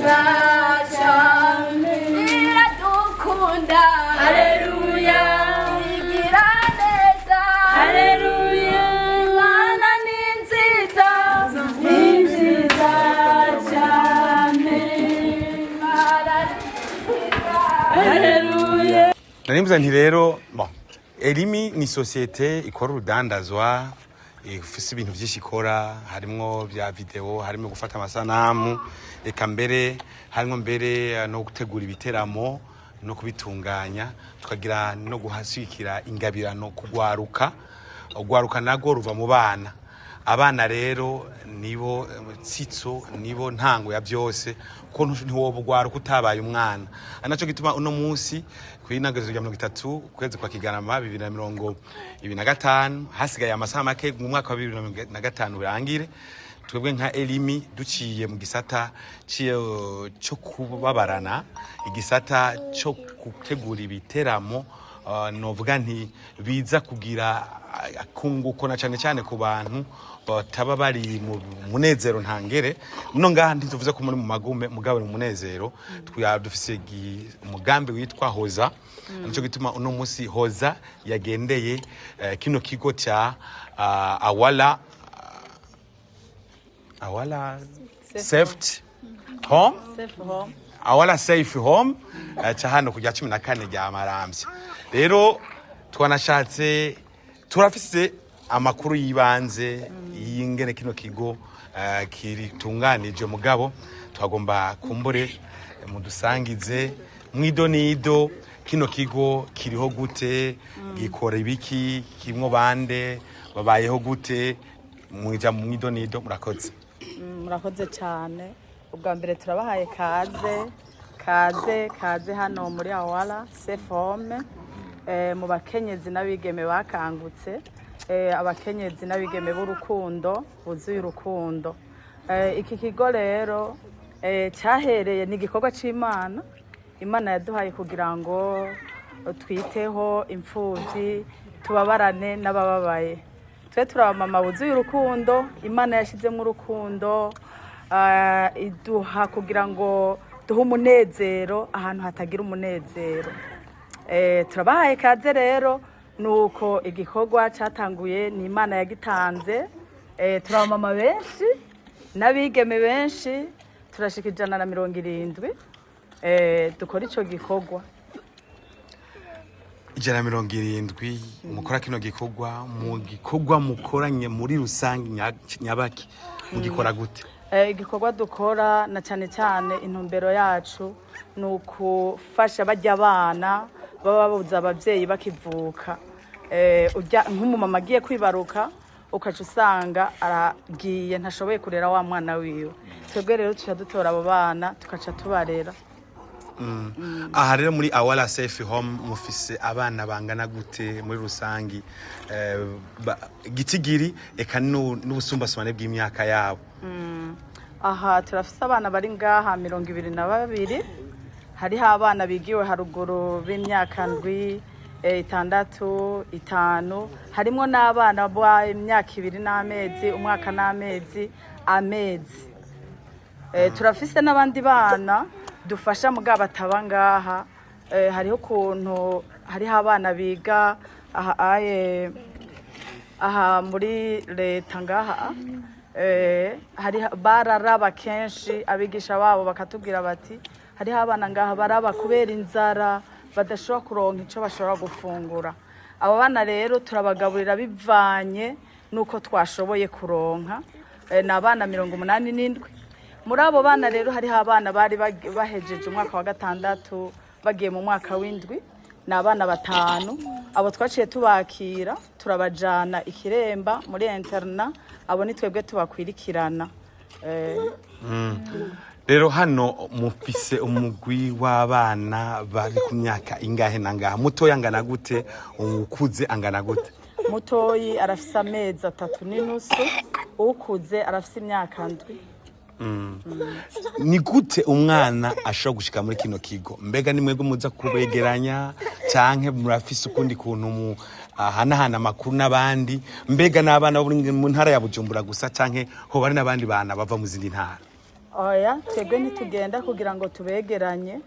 neza cyane iradukunda haleluya igira neza haleluya Imana ni nziza cyane haleluya. Narimbuza nti rero Elimi ni sosiyete ikora urudandazwa ifise ibintu byinshi ikora, harimwo bya video, harimo gufata amasanamu, eka mbere harimo mbere no gutegura ibiteramo no kubitunganya, tukagira no guhashyikira ingabirano kugwaruka nago ruva mu bana. Abana rero nibo tsitso, nibo ntango ya byose, ko ntiwobugwaruka utabaye umwana. Anaco gituma uno munsi kwinagazo ya 30 kwezi kwa Kigarama 2025 hasigaye amasaha make mu mwaka wa 2025 birangire, twebwe nka Elimi duciye mu gisata cyo kubabarana, igisata cyo gutegura ibiteramo, novuga nti biza kugira akunguko na cyane ku bantu bataba bari mu munezero ntangere. No ngaha ntituvuze ko muri mu magume mugabo mu munezero, dufise umugambi witwa Hoza. Nico gituma uno munsi Hoza yagendeye kino kigo cya Awala Safe Home, Awala Safe Home cha hano kujya 14 rya Maramvya. Rero twanashatse turafise amakuru yibanze y'ingene kino kigo kiritunganije, mugabo twagomba kumbure mudusangize mwidonido kino kigo kiriho gute, gikora ibiki, kimwo bande, babayeho gute, mwija mu mwidonido. Murakoze. Murakoze cyane. Ubwa mbere turabahaye kaze hano muri Awala Safe Home, mu bakenyezi n'abigeme bakangutse, abakenyezi n'abigeme b'urukundo buzuye urukundo. Iki kigo rero cyahereye ni igikorwa c'Imana. Imana yaduhaye kugira ngo twiteho imfuvyi, tubabarane n'abababaye. Twe turabamama buzuye urukundo, Imana yashizemo urukundo, iduha kugira ngo duhe umunezero ahantu hatagira umunezero. Turabahaye kaze rero, nuko igikorwa cyatanguye ni Imana yagitanze. Turabamama benshi n'abigeme benshi, turashika 170 dukora ico gikorwa. 170 mukora kino gikorwa, mu gikorwa mukoranye muri rusangi nyabaki mugikora gute? Igikorwa dukora na cyane intumbero yacu nukufasha bajya abana baba babuza abavyeyi bakivuka. Ujya nk'umumama agiye kwibaruka ukaca usanga aragiye ntashoboye kurera wa mwana wiwe. Twebwe rero tuca dutora abo bana tukaca tubarera. Aha rero muri Awala Safe Home mufise abana bangana gute muri rusangi, gitigiri eka n'ubusumbasumane bw'imyaka yabo? Aha turafise abana bari ngaha 22. Hariho abana bigiwe haruguru b'imyaka 7, 6, 5. Harimo n'abana b'imyaka 2 n'amezi, umwaka n'amezi, amezi. Turafise n'abandi bana dufasha mugabo bataba ngaha. Hariho kuntu hariho abana biga aha muri leta ngaha, hari bararaba kenshi, abigisha babo bakatubwira bati hariho abana ngaha baraba kubera inzara badashobora kuronka ico bashobora gufungura. Abo bana rero turabagaburira bivanye nuko twashoboye kuronka. Ni abana 87. Muri abo bana rero hariho abana bari bahejeje umwaka wa 6 bagiye mu mwaka w'indwi, ni abana 5. Abo twaciye tubakira turabajana Ikiremba muri interna, abo ni twebwe tubakwirikirana. Rero hano mufise umugwi w'abana bari ku myaka ingahe nangaha? Mutoya angana gute, ukuze angana gute? Mutoyi arafise amezi 3 n'inusu, ukuze arafise imyaka 7. Ni gute umwana ashobora gushika muri kino kigo? Mbega ni mwebwe muza kubegeranya canke murafise ukundi kuntu hanahana amakuru n'abandi? Mbega n'abana bo mu ntara ya Bujumbura gusa canke ho bari n'abandi bana bava mu zindi ntara? oya twebwe ntitugenda kugira ngo tubegeranye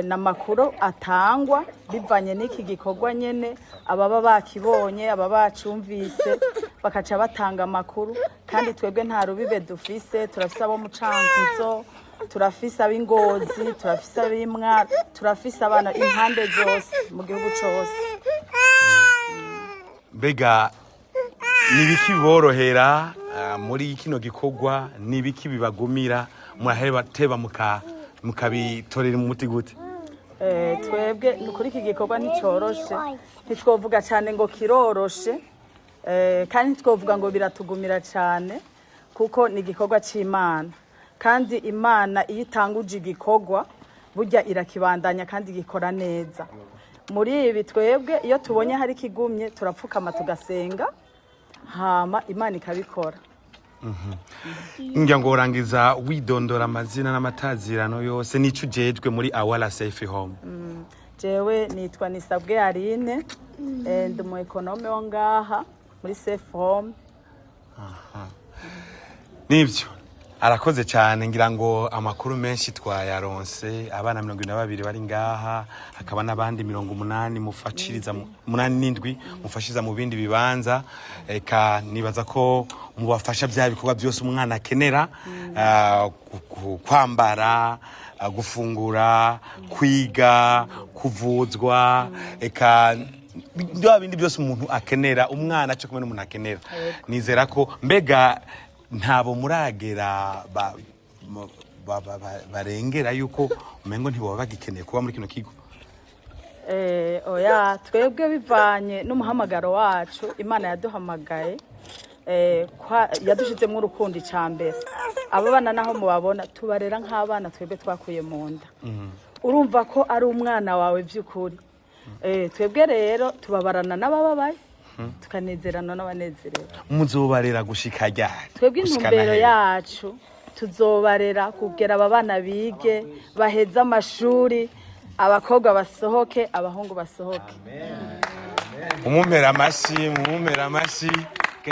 n'amakuru atangwa bivanye n'iki gikorwa nyene ababa bakibonye ababa bacumvise bakaca batanga amakuru kandi twebwe nta rubibe dufise turafise abo mu Cankuzo turafise ab'Ingozi turafise ab'Imwaro turafise abana impande zose mu gihugu cose. Mbega nibiki borohera muri kino gikorwa nibiki bibagumira muraheba teba mukabitorera umuti gute? Twebwe kuri iki gikorwa nticoroshe ntitwovuga cyane ngo kiroroshe kandi ntitwovuga ngo biratugumira cyane kuko ni igikorwa c'Imana kandi Imana iyo itanguje igikorwa burya irakibandanya kandi gikora neza. Muri ibi twebwe iyo tubonye hari kigumye turapfukama tugasenga hama Imana ikabikora. Ngira ngo urangiza widondora amazina n'amatazirano yose nico ujejwe muri Awala Safe Home. Jewe nitwa Nisabwe Aline ndi mu ekonome wo ngaha muri Safe Home. Nivyo arakoze cyane ngira ngo amakuru menshi twayaronse abana 22 bari ngaha hakaba nabandi 80 mufashiriza 87 mufashiza mu bindi bibanza eka nibaza ko mubafasha bya bikorwa byose umwana akenera kwambara gufungura kwiga kuvuzwa eka bya bindi byose umuntu akenera umwana cyo kumwe n'umuntu akenera. Nizera ko mbega ntabo muragera barengera yuko umengo ntibaba bagikeneye kuba muri kino kigo. Oya twebwe bivanye n'umuhamagaro wacu Imana yaduhamagaye yadushizemo urukundo icambere abo bana naho mubabona tubarera nk'abana twebwe twakuye mu nda urumva ko ari umwana wawe by'ukuri twebwe rero tubabarana n'abababaye tukanezerana n'abanezerewe. Muzobarera gushika ryari? Twebwe intumbero yacu tuzobarera kugera aba bana bige baheza amashuri abakobwa basohoke abahungu basohoke. Umumera amashi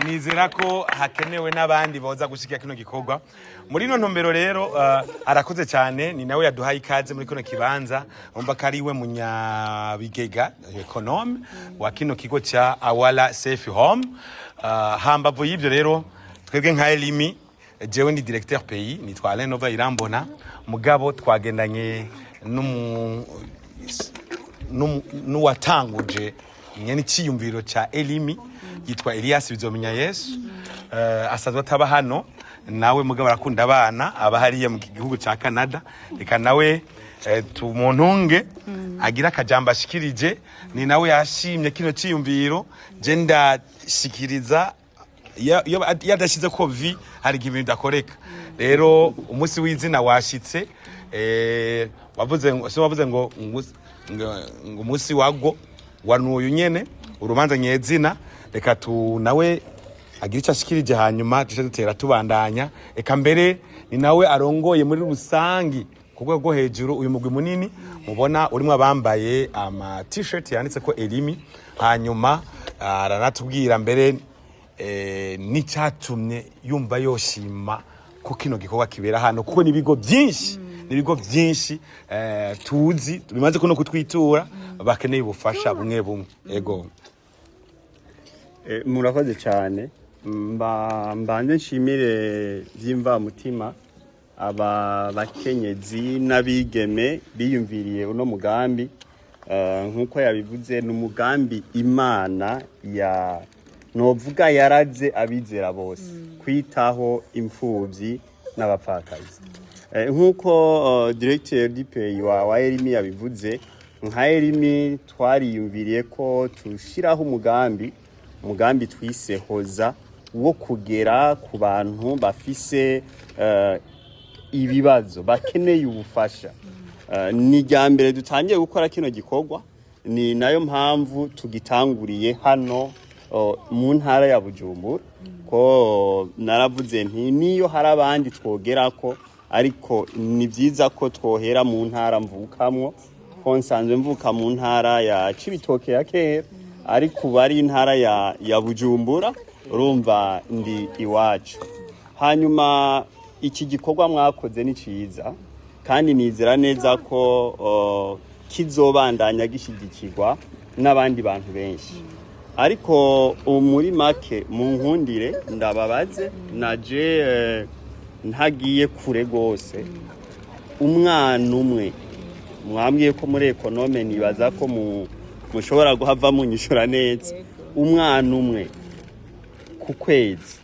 nizera ko hakenewe n'abandi boza gushika kino gikorwa muri no ntumbero rero arakoze cyane ni nawe yaduhaye ikaze muri kino kibanza umva kariwe munyabigega ekonome wa kino kigo cha Awala Safe Home. Hambavu y'ibyo rero twebwe nka Elimi jewe ni directeur pays nitwa Alain Nova Irambona mugabo twagendanye n'uwatanguje nyene ciyumviro cha Elimi yitwa Elias Bizomenya Yesu asanzwe ataba hano nawe mugabo arakunda abana abahariye mu gihugu ca Canada reka nawe tumuntunge agira akajambo ashikirije ni nawe yashimye kino ciyumviro je ndashikiriza yadashize ko vi hari ibintu dakoreka rero umunsi w'izina washitse wavuze ngo umunsi wago wanuyu nyene urubanza nyezina reka tu nawe agira icyo ashikirije hanyuma tuje dutera tubandanya eka mbere ni nawe arongoye muri rusangi ku rwego hejuru uyu mugwi munini mubona urimo abambaye ama t-shirt yanditse ko Elimi hanyuma aranatubwira mbere n'icyatumye yumva yoshima ko kino gikorwa kibera hano kuko nibigo byinshi tuzi bimaze kuno kutwitura bakeneye ubufasha bumwe ego. Murakoze cyane mbanje nshimire byimva mutima aba bakenyezi n'abigeme biyumviriye uno mugambi nkuko yabivuze n'umugambi Imana ya novuga yaraze abizera bose kwitaho imfuvyi n'abapfakazi nkuko directeur du pays wa Elimi yabivuze nka Elimi twariyumviriye ko tushiraho umugambi twisehoza wo kugera ku bantu bafise ibibazo bakeneye ubufasha ni ryambere dutangiye gukora kino gikorwa ni nayo mpamvu tugitanguriye hano mu ntara ya Bujumbura ko naravuze nti niyo hari abandi twogera ko ariko ni byiza ko twohera mu ntara mvukamwo ko nsanzwe mvuka mu ntara ya Cibitoke ya kera ariko bari intara ya Bujumbura urumva ndi iwacu hanyuma iki gikorwa mwakoze ni ciza kandi nizera neza ko kizobandanya gishigikirwa n'abandi bantu benshi. Ariko muri make mu nkundire ndababaze naje ntagiye kure gose, umwana umwe mwambwiye ko muri ekonome nibaza ko mushobora guhava munyishura neza, umwana umwe ku kwezi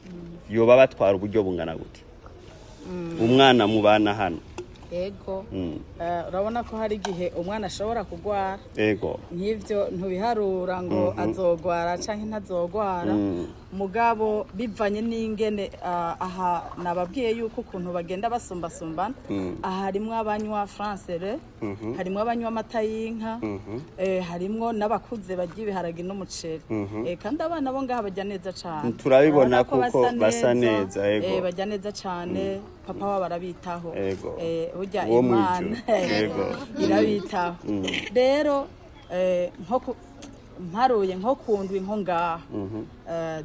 yoba batwara uburyo bungana gute? Umwana mubana hano. Ego urabona ko hari igihe umwana ashobora kugwara. Ego nk'ivyo ntubiharura ngo azogwara canke ntazogwara, mugabo bivanye n'ingene aha nababwiye yuko ukuntu bagenda basumbasumbana. Aha harimwo abanywa francere, harimwo abanywa amata y'inka, harimwo n'abakuze barya ibiharage n'umuceri, kandi abana bo ngaha barya neza cane. Turabibona kuko basa neza. Ego barya neza cane, papa wabo arabitaho. Burya Uwo Imana irabitaho. Rero mparuye nko kundwi nko ngaha,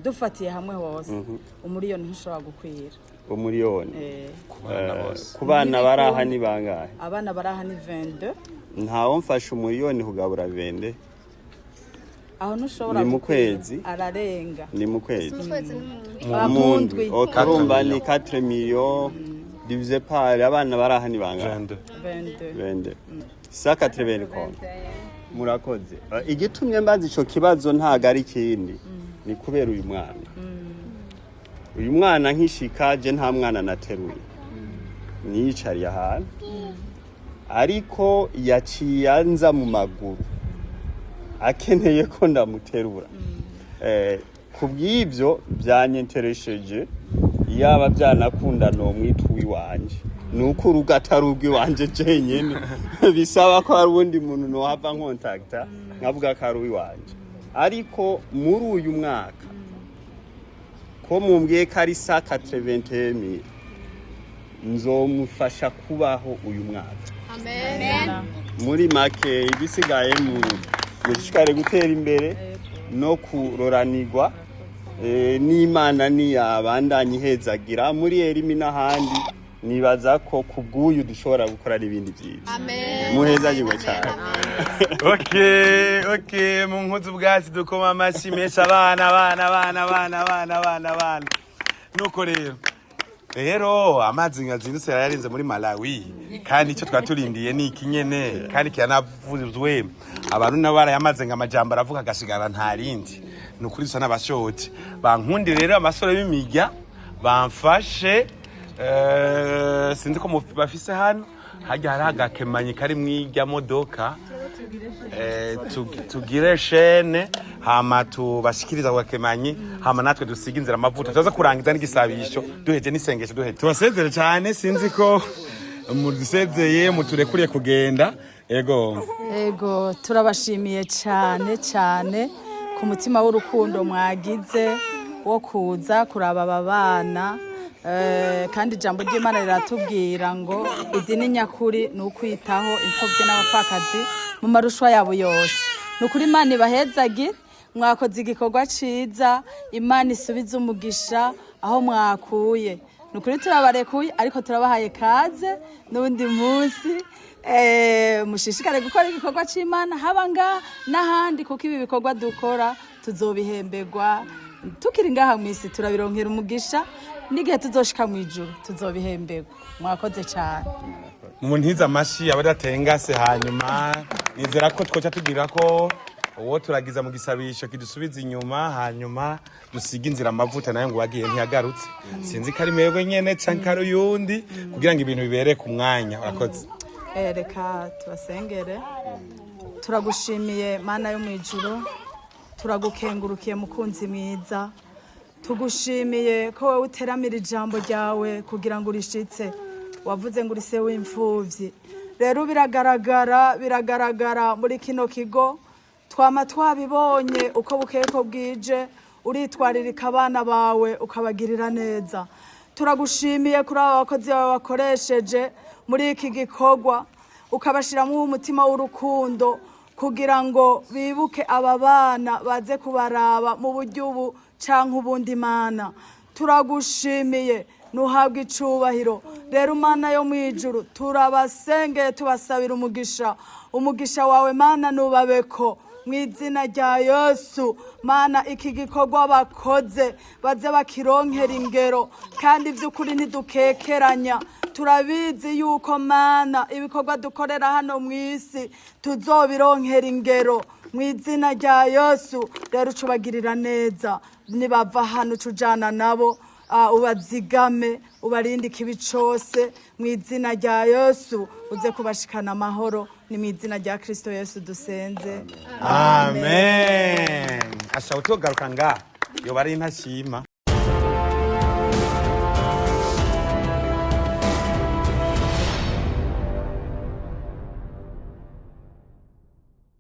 dufatiye hamwe hose umuriyoni ntushobora gukwira. Umuriyoni ku bana baraha ni bangahe? Abana baraha ni 22. Ntawo mfasha umuriyoni kugabura 20. Aho ntushobora ni mu kwezi, ararenga. Ni mu kwezi mu ndwi. Okarumva ni 4 millions divisé par abana baraha ni bangahe? 22. Saka 80 konti. Murakoze. Igitumye mbaza ico kibazo ntago ari kindi, ni kubera uyu mwana. Uyu mwana nkishikaje nta mwana nateruye, niyicariye ahantu, ariko yaciye anza mu maguru akeneye ko ndamuterura. Kubw'ivyo byanyenteresheje, yaba byanakunda no mwitwi wanje, nuko urugata rugwi wanje jenyene bisaba ko hari ubundi muntu no hava contacta nkavuga ko ari wanje. Ariko muri uyu mwaka ko mumbwiye ko ari 181,000 nzomufasha kubaho uyu mwaka. Amen. Muri make ibisigaye mushikare gutera imbere no kuroranirwa, n'Imana ni yabandanye ihezagira muri Elimi n'ahandi. Nibaza ko kubw'uyu dushobora gukora n'ibindi byiza. Muhezagirwe cyane. Okay, mu nkuzu bwasi dukoma amashi mesha abana. Nuko rero amazi ngazindutse yarinze muri Malawi, kandi icyo twaturindiye ni ikinyene, kandi cyanavuzwe abantu nabara yamaze ngamajambo aravuga gasigara nta rindi. Nukuri dusa n'abashoti bankundi rero amasore b'imijya bamfashe. Sinzi ko bafise hano hajya hari agakemanyi kari mw'ijya modoka, tugire shene hama tubashikiriza agakemanyi, hama natwe dusiga inzira amavuta tuza kurangiza n'igisabisho duheje n'isengesho duheje. Tubasezere cyane, sinzi ko mudusezeye muturekuriye kugenda. Ego turabashimiye cyane ku mutima w'urukundo mwagize wo kuza kuraba aba bana. Kandi ijambo ry'Imana riratubwira ngo idini nyakuri ni ukwitaho imfubyi n'abapfakazi mu marushwa yabo yose. Nukuri Imana ibahezagire, mwakoze igikorwa ciza, Imana isubize umugisha aho mwakuye. Nukuri turabarekuye, ariko turabahaye kaze n'undi munsi. Mushishikare gukora igikorwa c'Imana haba ngaha n'ahandi, kuko ibi bikorwa dukora tuzobihemberwa tukiri ngaha mwisi, turabironkera umugisha, n'igihe tuzoshika mu ijuru tuzobihemberwa. Mwakoze cyane. Muntiza amashi abadatengase, hanyuma nizera ko twoca tugira ko uwo turagiza mu gisabisho kidusubiza inyuma, hanyuma dusiga inzira amavuta nayo ngo wagiye ntiyagarutse. Sinzi ko ari mwebwe nyene canke ari uyundi, kugira ngo ibintu bibere ku mwanya. Urakoze. Reka tubasengere. Turagushimiye Mana yo mu ijuru, turagukengurukiye mukunzi mwiza, tugushimiye ko wowe uteramira ijambo ryawe kugira ngo urishitse. Wavuze ngo urise w'imfuvyi. Rero biragaragara muri kino kigo, twama twabibonye uko bukeye ko bwije, uritwaririka abana bawe ukabagirira neza. Turagushimiye kuri aba bakozi bawe wakoresheje muri iki gikorwa, ukabashiramo umutima w'urukundo kugira ngo bibuke aba bana baze kubaraba mu buryo ubu canke ubundi. Mana turagushimiye nuhabwe icubahiro. Rero Mana yo mwijuru turabasengeye tubasabira umugisha wawe Mana nubabeko mu izina rya Yesu. Mana iki gikorwa bakoze baze bakironkera ingero kandi by'ukuri ntidukekeranya. Turabizi yuko Mana ibikorwa dukorera hano mu isi tuzobironkera ingero mu izina rya Yesu. Rero ucubagirira neza nibava hano cujana nabo ubazigame ubarinde ikibi cose mu izina rya Yesu uze kubashikana amahoro. Ni mu izina rya Kristo Yesu dusenze amen. Asha utogaruka nga yo bari ntashima